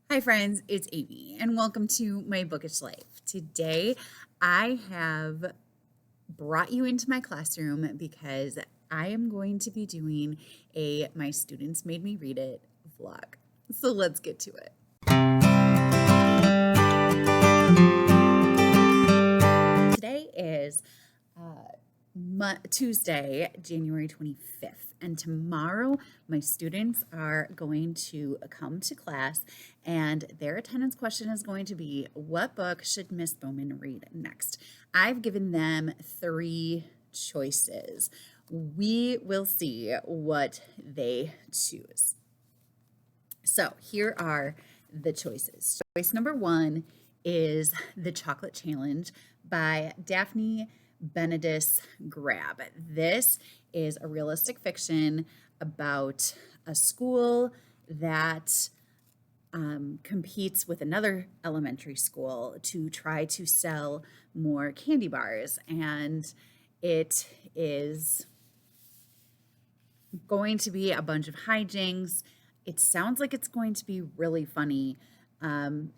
Hi friends, it's Amy and welcome to my bookish life. Today I have brought you into my classroom because I am going to be doing a My Students Made Me Read It vlog. So let's get to it. Today is Tuesday, January 25th. And tomorrow, my students are going to come to class, and their attendance question is going to be, what book should Miss Bowman read next? I've given them 3 choices. We will see what they choose. So here are the choices. Choice number 1 is The Chocolate Challenge by Daphne Benedis-Grab. This is a realistic fiction about a school that competes with another elementary school to try to sell more candy bars. And it is going to be a bunch of hijinks. It sounds like it's going to be really funny. And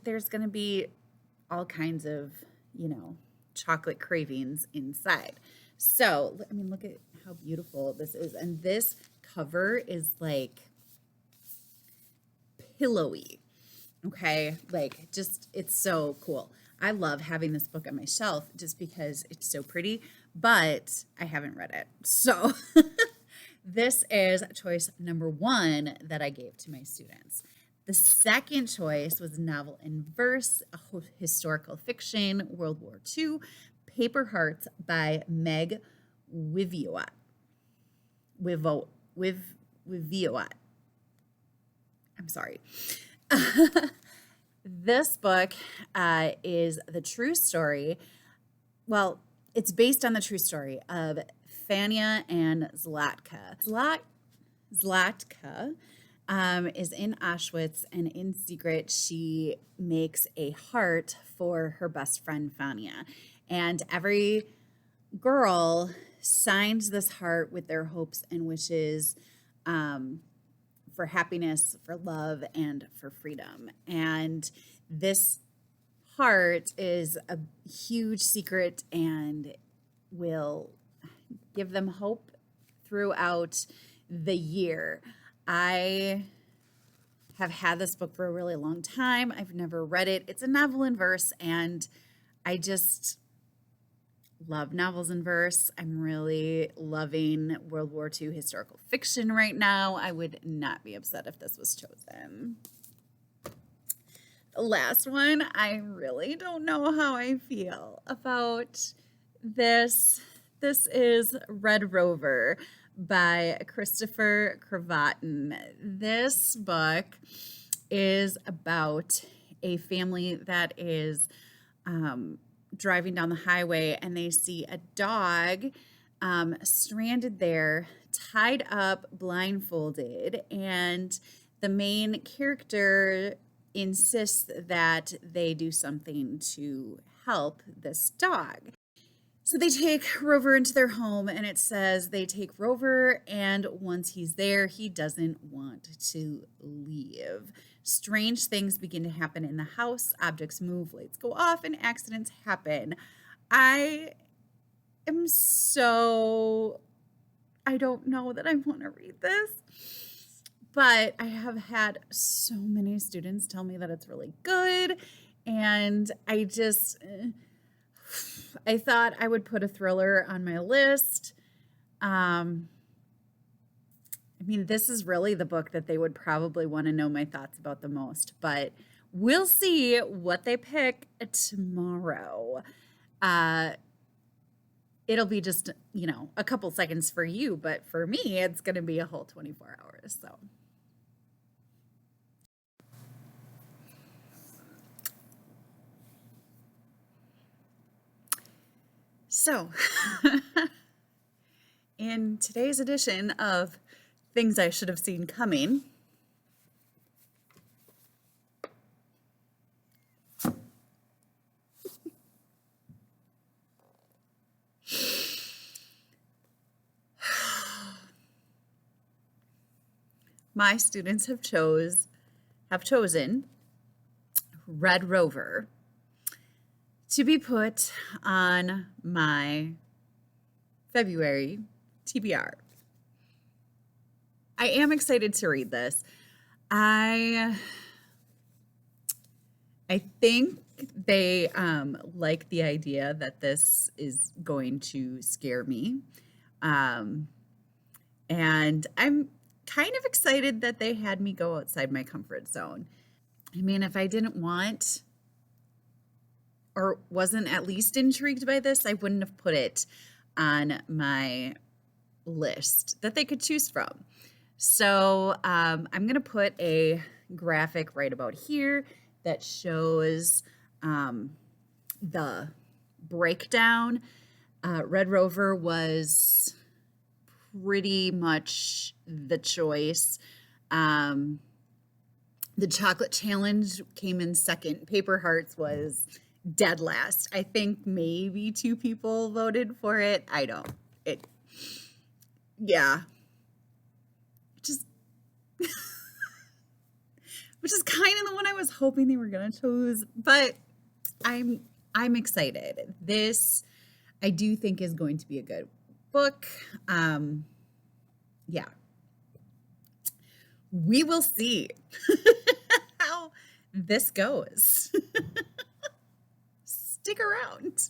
there's going to be all kinds of, chocolate cravings inside. So, I mean, look at how beautiful this is. And this cover is like pillowy. Okay. Like it's so cool. I love having this book on my shelf just because it's so pretty, but I haven't read it. So this is choice number 1 that I gave to my students. The second choice was novel in verse, a historical fiction, World War II, Paper Hearts by Meg Wiviott. Wiviott. I'm sorry. This book is the true story. Well, it's based on the true story of Fania and Zlatka. Zlatka is in Auschwitz, and in secret, she makes a heart for her best friend, Fania. And every girl signs this heart with their hopes and wishes for happiness, for love, and for freedom. And this heart is a huge secret and will give them hope throughout the year. I have had this book for a really long time. I've never read it. It's a novel in verse, and I just love novels in verse. I'm really loving World War II historical fiction right now. I would not be upset if this was chosen. The last one, I really don't know how I feel about this. This is Red Rover by Christopher Krovatin. This book is about a family that is driving down the highway, and they see a dog stranded there, tied up, blindfolded, and the main character insists that they do something to help this dog. So they take Rover into their home, and it says they take Rover, and once he's there, he doesn't want to leave. Strange things begin to happen in the house. Objects move, lights go off, and accidents happen. I don't know that I want to read this, but I have had so many students tell me that it's really good, and I thought I would put a thriller on my list. I mean, this is really the book that they would probably want to know my thoughts about the most, but we'll see what they pick tomorrow. It'll be just, a couple seconds for you, but for me, it's going to be a whole 24 hours. So, in today's edition of Things I Should Have Seen Coming, my students have have chosen Red Rover to be put on my February TBR. I am excited to read this. I think they like the idea that this is going to scare me. And I'm kind of excited that they had me go outside my comfort zone. I mean, if I didn't want or wasn't at least intrigued by this, I wouldn't have put it on my list that they could choose from. So I'm going to put a graphic right about here that shows the breakdown. Red Rover was pretty much the choice. The chocolate challenge came in second. Paper Hearts was dead last. I think maybe 2 people voted for it. I don't. Yeah. Which is kind of the one I was hoping they were gonna choose, but I'm excited. This I do think is going to be a good book. Yeah. We will see how this goes. Stick around.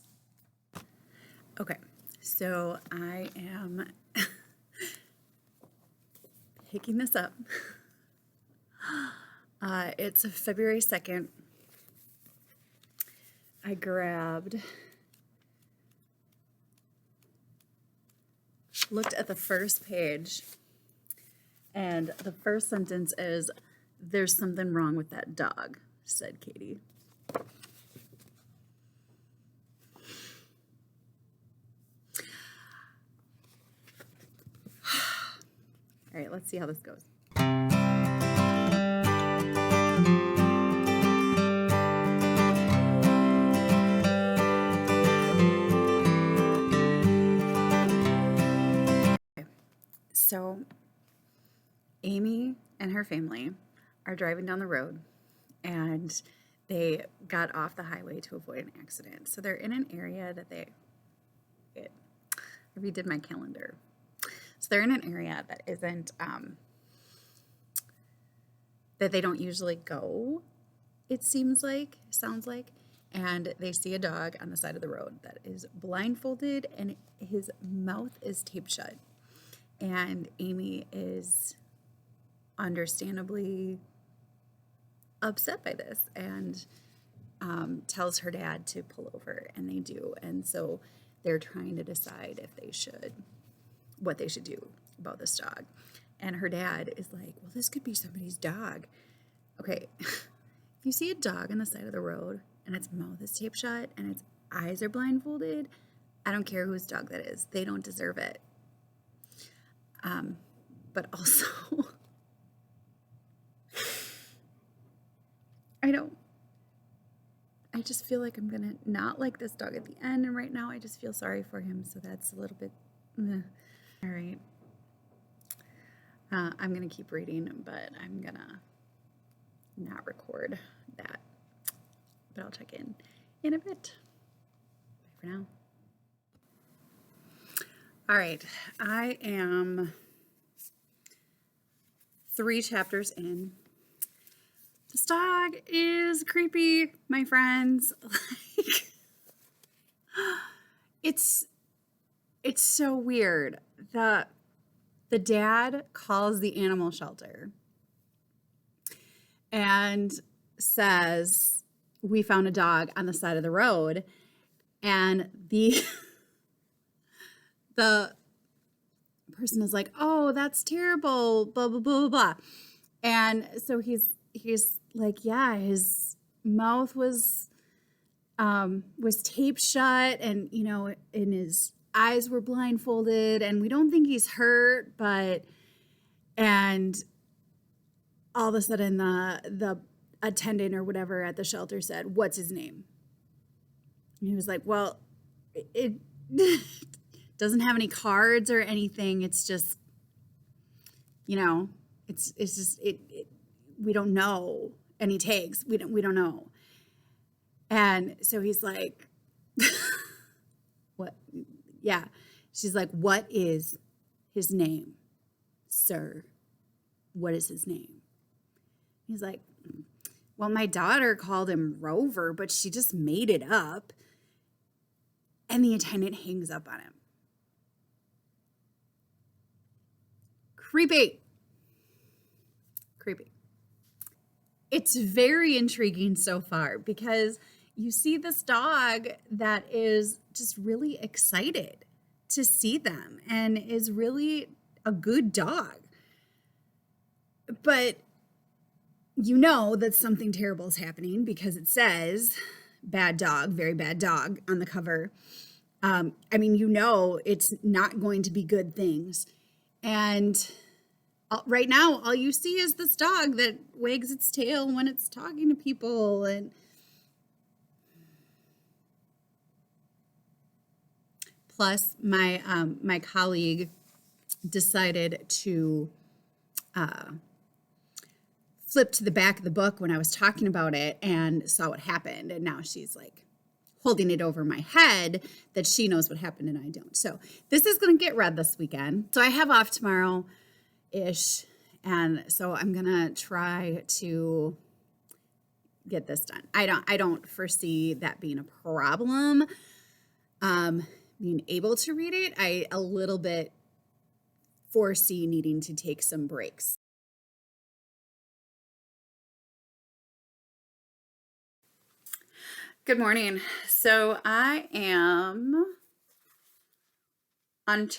Okay, so I am picking this up. It's February 2nd. I looked at the first page, and the first sentence is, "There's something wrong with that dog," said Katie. All right, let's see how this goes. So Amy and her family are driving down the road, and they got off the highway to avoid an accident. So they're in an area that I redid my calendar. So they're in an area that isn't, that they don't usually go, it sounds like, and they see a dog on the side of the road that is blindfolded and his mouth is taped shut. And Amy is understandably upset by this and tells her dad to pull over, and they do. And so they're trying to decide what they should do about this dog. And her dad is like, well, this could be somebody's dog. Okay, if you see a dog on the side of the road and its mouth is taped shut and its eyes are blindfolded, I don't care whose dog that is. They don't deserve it. But also, I just feel like I'm going to not like this dog at the end. And right now I just feel sorry for him. So that's a little bit, all right. I'm going to keep reading, but I'm going to not record that. But I'll check in a bit. Bye for now. All right. I am 3 chapters in. This dog is creepy, my friends. Like, it's so weird. The dad calls the animal shelter and says, we found a dog on the side of the road, and the person is like, oh, that's terrible, blah, blah, blah, blah, blah. And so he's like, yeah, his mouth was taped shut, and, and his eyes were blindfolded, and we don't think he's hurt, and all of a sudden the attendant or whatever at the shelter said, what's his name? And he was like, well, it doesn't have any cards or anything. It's just, don't know any tags. We don't know. And so he's like, what? Yeah. She's like, what is his name, sir? What is his name? He's like, well, my daughter called him Rover, but she just made it up. And the attendant hangs up on him. Creepy. It's very intriguing so far because you see this dog that is just really excited to see them and is really a good dog. But you know that something terrible is happening because it says bad dog, very bad dog on the cover. I mean, you know it's not going to be good things. And right now, all you see is this dog that wags its tail when it's talking to people. And plus, my colleague decided to flip to the back of the book when I was talking about it and saw what happened. And now she's like holding it over my head that she knows what happened and I don't. So this is going to get read this weekend. So I have off tomorrow-ish. And so I'm going to try to get this done. I don't foresee that being a problem. Being able to read it, I a little bit foresee needing to take some breaks. Good morning. So I am on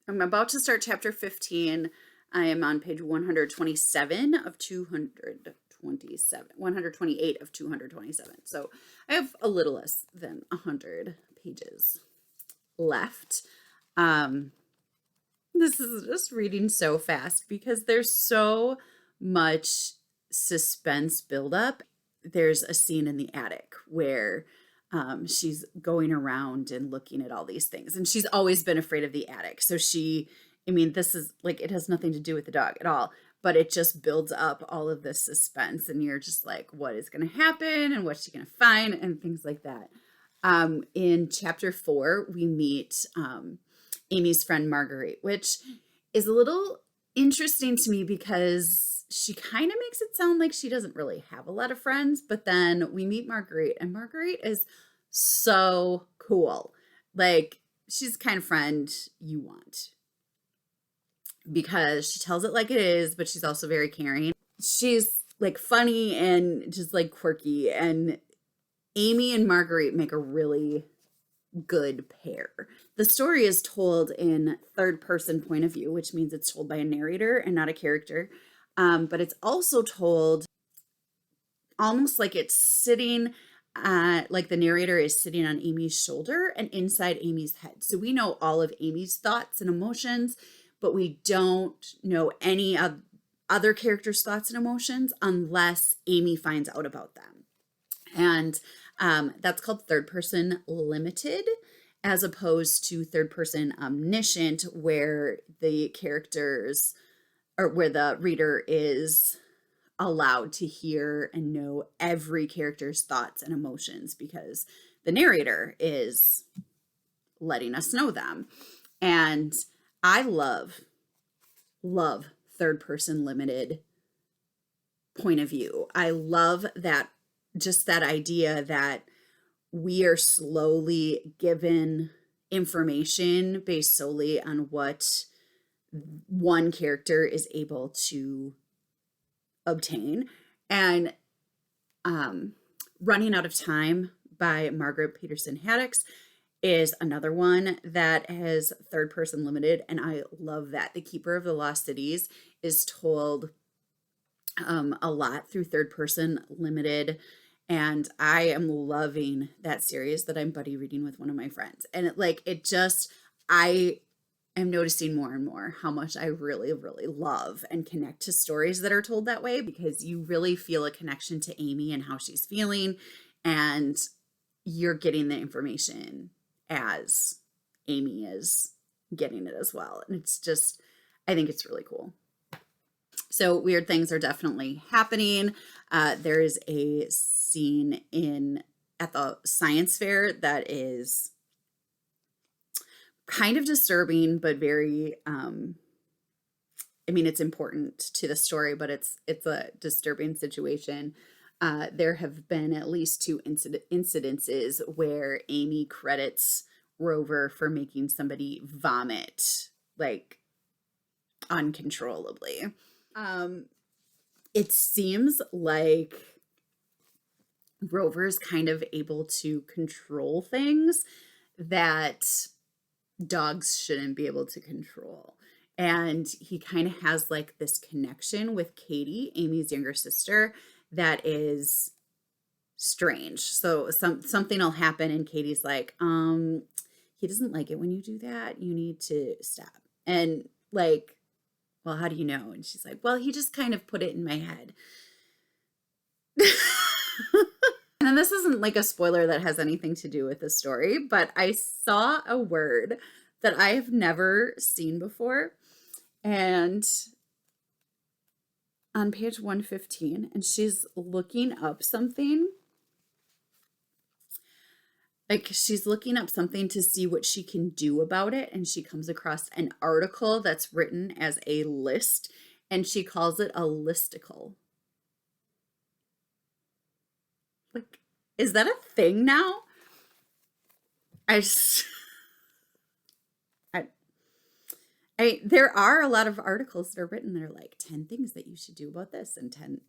I'm about to start chapter 15. I am on page 127 of 227, 128 of 227. So I have a little less than 100 pages left. This is just reading so fast because there's so much suspense buildup. There's a scene in the attic where she's going around and looking at all these things. And she's always been afraid of the attic. So this is like, it has nothing to do with the dog at all, but it just builds up all of this suspense. And you're just like, what is going to happen and what's she going to find and things like that. In chapter 4, we meet Amy's friend Marguerite, which is a little interesting to me because she kind of makes it sound like she doesn't really have a lot of friends, but then we meet Marguerite, and Marguerite is so cool. Like, she's the kind of friend you want because she tells it like it is, but she's also very caring. She's like funny and just like quirky, and Amy and Marguerite make a really good pair. The story is told in third person point of view, which means it's told by a narrator and not a character. But it's also told almost like it's sitting, like the narrator is sitting on Amy's shoulder and inside Amy's head. So we know all of Amy's thoughts and emotions, but we don't know any of other characters' thoughts and emotions unless Amy finds out about them. And that's called third person limited, as opposed to third person omniscient, where the characters or where the reader is allowed to hear and know every character's thoughts and emotions because the narrator is letting us know them. And I love third person limited point of view. I love that, just that idea that we are slowly given information based solely on what one character is able to obtain. And Running Out of Time by Margaret Peterson Haddix is another one that has third person limited, and I love that. The Keeper of the Lost Cities is told a lot through third person limited, and I am loving that series that I'm buddy reading with one of my friends. And I am noticing more and more how much I really, really love and connect to stories that are told that way, because you really feel a connection to Amy and how she's feeling, and you're getting the information as Amy is getting it as well. And it's just, I think it's really cool. So weird things are definitely happening. There is a scene at the science fair that is kind of disturbing, but very, I mean, it's important to the story, but it's a disturbing situation. There have been at least two incidences where Amy credits Rover for making somebody vomit like uncontrollably. It seems like Rover's kind of able to control things that dogs shouldn't be able to control. And he kind of has like this connection with Katie, Amy's younger sister, that is strange. So something will happen and Katie's like, he doesn't like it when you do that. You need to stop. And like, well, how do you know? And she's like, well, he just kind of put it in my head. And this isn't like a spoiler that has anything to do with the story, but I saw a word that I have never seen before. And on page 115, and she's looking up something. Like she's looking up something to see what she can do about it. And she comes across an article that's written as a list, and she calls it a listicle. Like, is that a thing now? There are a lot of articles that are written that are like 10 things that you should do about this and 10,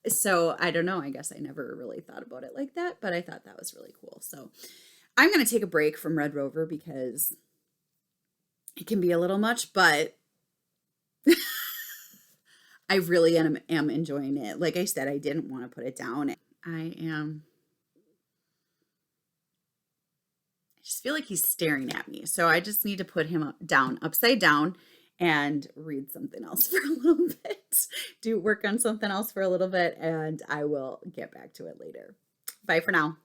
so I don't know. I guess I never really thought about it like that, but I thought that was really cool. So I'm going to take a break from Red Rover because it can be a little much, but I really am enjoying it. Like I said, I didn't want to put it down. I just feel like he's staring at me. So I just need to put him down, upside down, and read something else for a little bit. Do work on something else for a little bit, and I will get back to it later. Bye for now.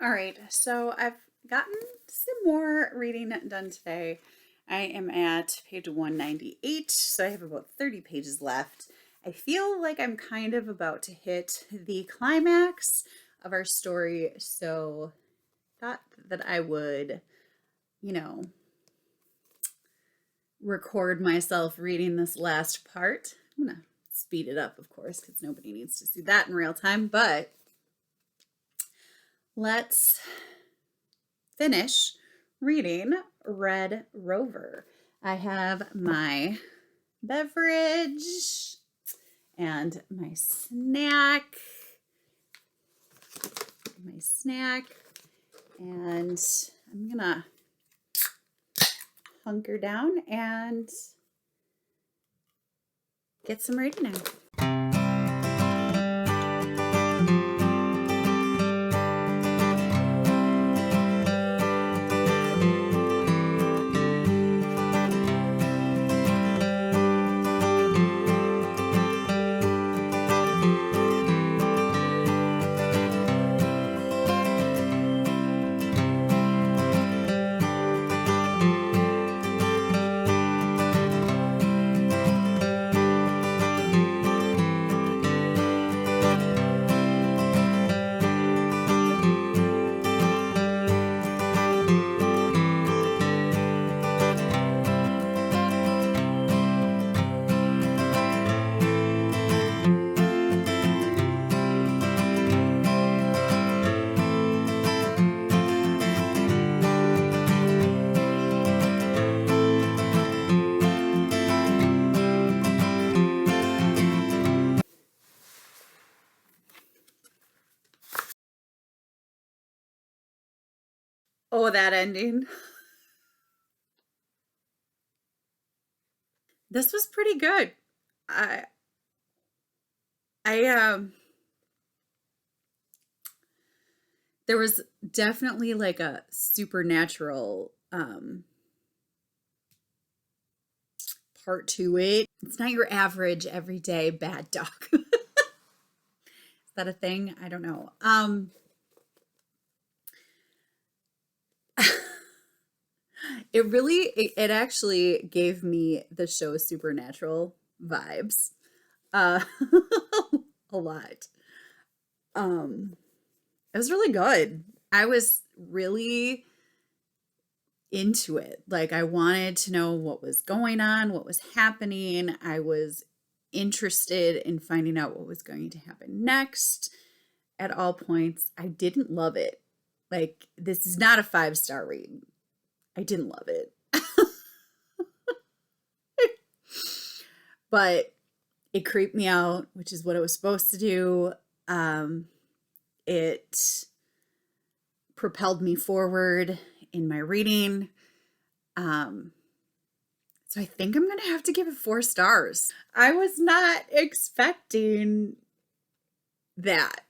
All right, so I've gotten some more reading done today. I am at page 198, so I have about 30 pages left. I feel like I'm kind of about to hit the climax of our story, so thought that I would, record myself reading this last part. I'm gonna speed it up, of course, because nobody needs to see that in real time, but let's finish reading Red Rover. I have my beverage and my snack, and I'm gonna hunker down and get some reading in. Oh, that ending. This was pretty good. I there was definitely like a supernatural part to it. It's not your average everyday bad dog. Is that a thing? I don't know. it actually gave me the show Supernatural vibes. Uh, a lot. It was really good. I was really into it. Like, I wanted to know what was going on, what was happening. I was interested in finding out what was going to happen next at all points. I didn't love it. Like, this is not a 5-star read. I didn't love it. But it creeped me out, which is what it was supposed to do. It propelled me forward in my reading. So I think I'm going to have to give it 4 stars. I was not expecting that.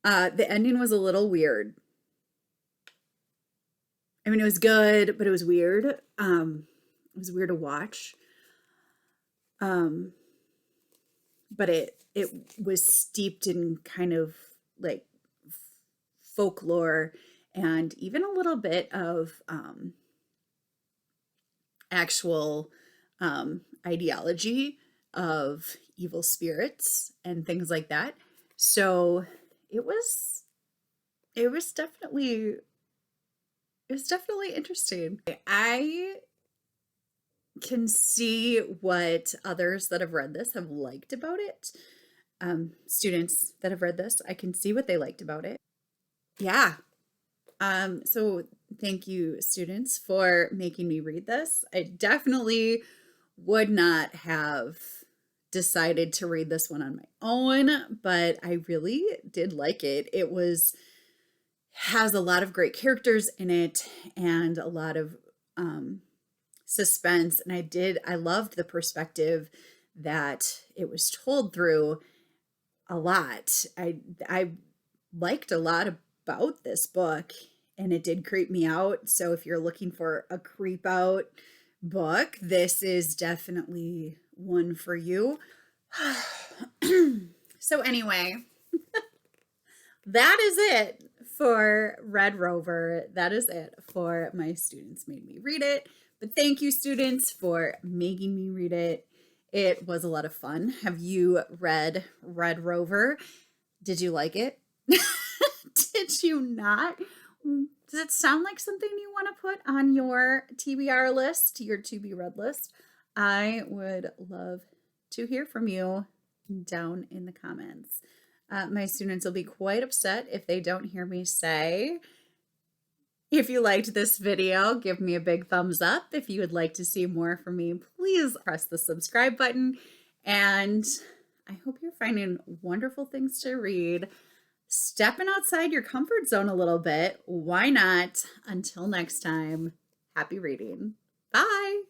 The ending was a little weird. I mean, it was good, but it was weird. It was weird to watch. But it was steeped in kind of like folklore and even a little bit of actual ideology of evil spirits and things like that. So it was definitely interesting. I can see what others that have read this have liked about it. Students that have read this, I can see what they liked about it. Yeah. So thank you, students, for making me read this. I definitely would not have decided to read this one on my own, but I really did like it. It has a lot of great characters in it and a lot of suspense. And I loved the perspective that it was told through a lot. I liked a lot about this book, and it did creep me out. So if you're looking for a creep out book, this is definitely one for you. So anyway, that is it for Red Rover. That is it for My Students Made Me Read It. But thank you, students, for making me read it. It was a lot of fun. Have you read Red Rover? Did you like it? Did you not? Does it sound like something you want to put on your TBR list, your to be read list? I would love to hear from you down in the comments. My students will be quite upset if they don't hear me say, if you liked this video, give me a big thumbs up. If you would like to see more from me, please press the subscribe button. And I hope you're finding wonderful things to read. Stepping outside your comfort zone a little bit. Why not? Until next time, happy reading. Bye.